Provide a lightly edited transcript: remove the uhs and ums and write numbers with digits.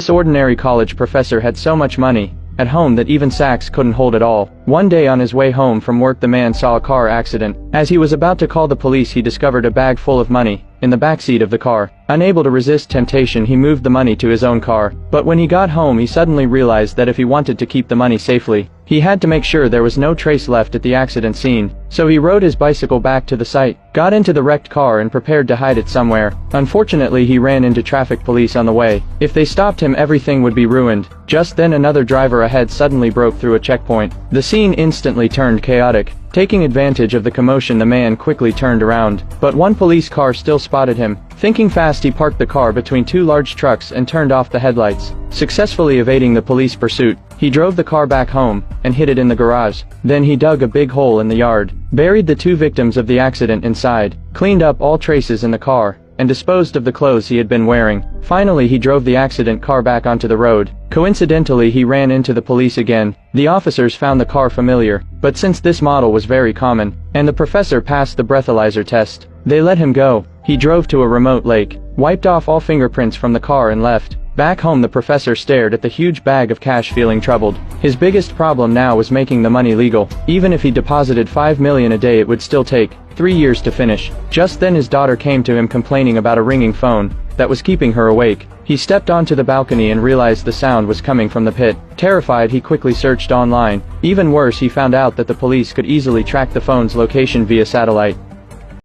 This ordinary college professor had so much money at home that even Sachs couldn't hold it all. One day on his way home from work, the man saw a car accident. As he was about to call the police, he discovered a bag full of money in the backseat of the car. Unable to resist temptation, he moved the money to his own car. But when he got home, he suddenly realized that if he wanted to keep the money safely, he had to make sure there was no trace left at the accident scene. So he rode his bicycle back to the site, got into the wrecked car and prepared to hide it somewhere. Unfortunately, he ran into traffic police on the way. If they stopped him, everything would be ruined. Just then another driver ahead suddenly broke through a checkpoint. The scene instantly turned chaotic. Taking advantage of the commotion, the man quickly turned around, but one police car still spotted him. Thinking fast, he parked the car between two large trucks and turned off the headlights. Successfully evading the police pursuit, he drove the car back home and hid it in the garage. Then he dug a big hole in the yard, buried the two victims of the accident inside, cleaned up all traces in the car, and disposed of the clothes he had been wearing. Finally, he drove the accident car back onto the road. Coincidentally, he ran into the police again. The officers found the car familiar, but since this model was very common, and the professor passed the breathalyzer test, they let him go. He drove to a remote lake, wiped off all fingerprints from the car and left. Back home, the professor stared at the huge bag of cash, feeling troubled. His biggest problem now was making the money legal. Even if he deposited $5 million a day, it would still take 3 years to finish. Just then his daughter came to him complaining about a ringing phone that was keeping her awake. He stepped onto the balcony and realized the sound was coming from the pit. Terrified, he quickly searched online. Even worse, he found out that the police could easily track the phone's location via satellite.